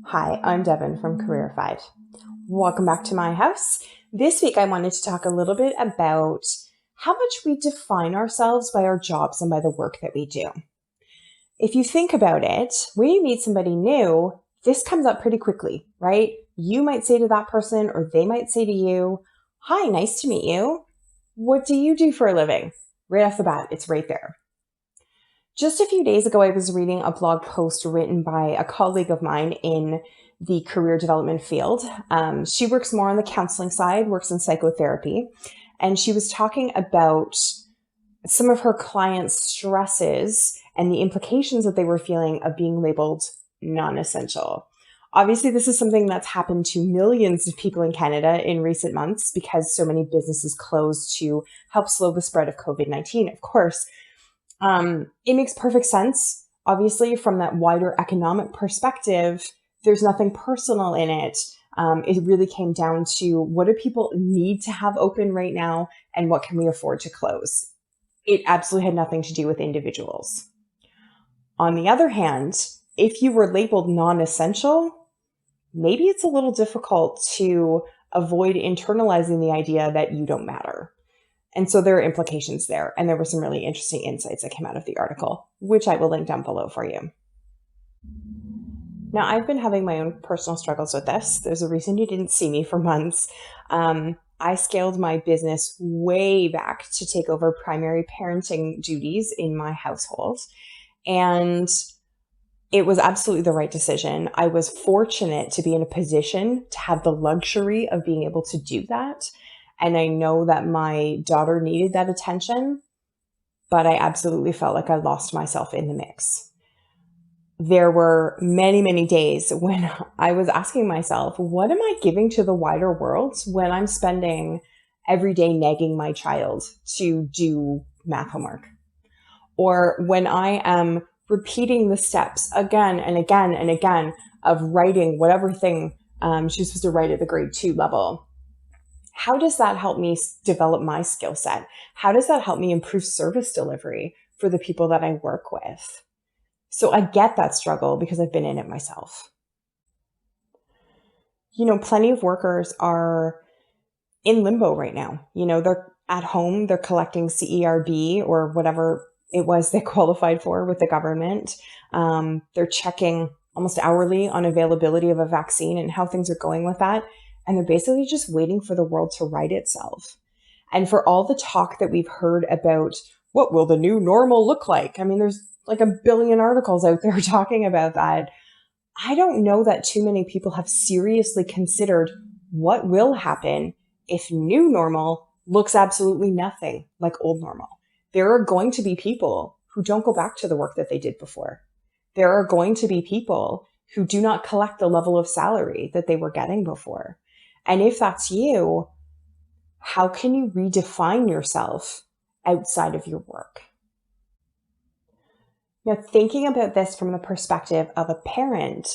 Hi, I'm Devin from Careerified. Welcome back to my house. This week I wanted to talk a little bit about how much we define ourselves by our jobs and by the work that we do. If you think about it, when you meet somebody new, this comes up pretty quickly, right? You might say to that person, or they might say to you, "Hi, nice to meet you. What do you do for a living?" Right off the bat, it's right there. Just a few days ago, I was reading a blog post written by a colleague of mine in the career development field. She works more on the counseling side, works in psychotherapy, and she was talking about some of her clients' stresses and the implications that they were feeling of being labeled non-essential. Obviously, this is something that's happened to millions of people in Canada in recent months because so many businesses closed to help slow the spread of COVID-19, of course. It makes perfect sense. Obviously, from that wider economic perspective, there's nothing personal in it. It really came down to what do people need to have open right now and what can we afford to close? It absolutely had nothing to do with individuals. On the other hand, if you were labeled non-essential, maybe it's a little difficult to avoid internalizing the idea that you don't matter. And so there are implications there. And there were some really interesting insights that came out of the article, which I will link down below for you. Now, I've been having my own personal struggles with this. There's a reason you didn't see me for months. I scaled my business way back to take over primary parenting duties in my household. And it was absolutely the right decision. I was fortunate to be in a position to have the luxury of being able to do that. And I know that my daughter needed that attention, but I absolutely felt like I lost myself in the mix. There were many, many days when I was asking myself, what am I giving to the wider world when I'm spending every day nagging my child to do math homework? Or when I am repeating the steps again and again and again of writing whatever thing she's supposed to write at the grade 2 level. How does that help me develop my skill set? How does that help me improve service delivery for the people that I work with? So I get that struggle because I've been in it myself. Plenty of workers are in limbo right now. They're at home, they're collecting CERB or whatever it was they qualified for with the government. They're checking almost hourly on availability of a vaccine and how things are going with that. And they're basically just waiting for the world to right itself. And for all the talk that we've heard about what will the new normal look like? I mean, there's like a billion articles out there talking about that. I don't know that too many people have seriously considered what will happen if new normal looks absolutely nothing like old normal. There are going to be people who don't go back to the work that they did before. There are going to be people who do not collect the level of salary that they were getting before. And if that's you, how can you redefine yourself outside of your work? Now, thinking about this from the perspective of a parent,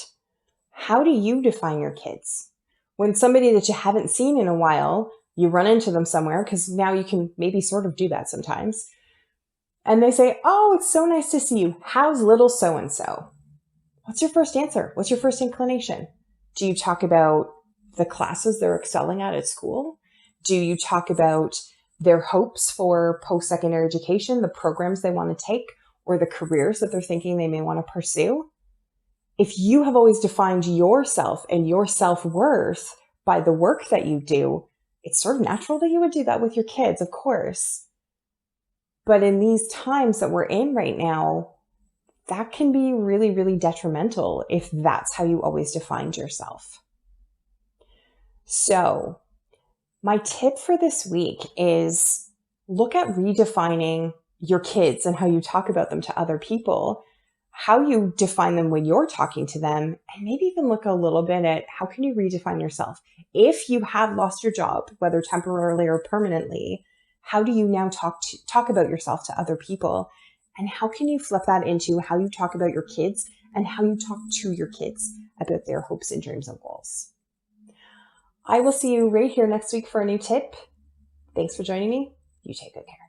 how do you define your kids? When somebody that you haven't seen in a while, you run into them somewhere, because now you can maybe sort of do that sometimes, and they say, "Oh, it's so nice to see you. How's little so-and-so?" What's your first answer? What's your first inclination? Do you talk about the classes they're excelling at school? Do you talk about their hopes for post-secondary education, the programs they want to take, or the careers that they're thinking they may want to pursue? If you have always defined yourself and your self-worth by the work that you do, it's sort of natural that you would do that with your kids, of course. But in these times that we're in right now, that can be really, really detrimental if that's how you always defined yourself. So my tip for this week is look at redefining your kids and how you talk about them to other people, how you define them when you're talking to them, and maybe even look a little bit at how can you redefine yourself. If you have lost your job, whether temporarily or permanently, how do you now talk about yourself to other people? And how can you flip that into how you talk about your kids and how you talk to your kids about their hopes and dreams and goals? I will see you right here next week for a new tip. Thanks for joining me. You take good care.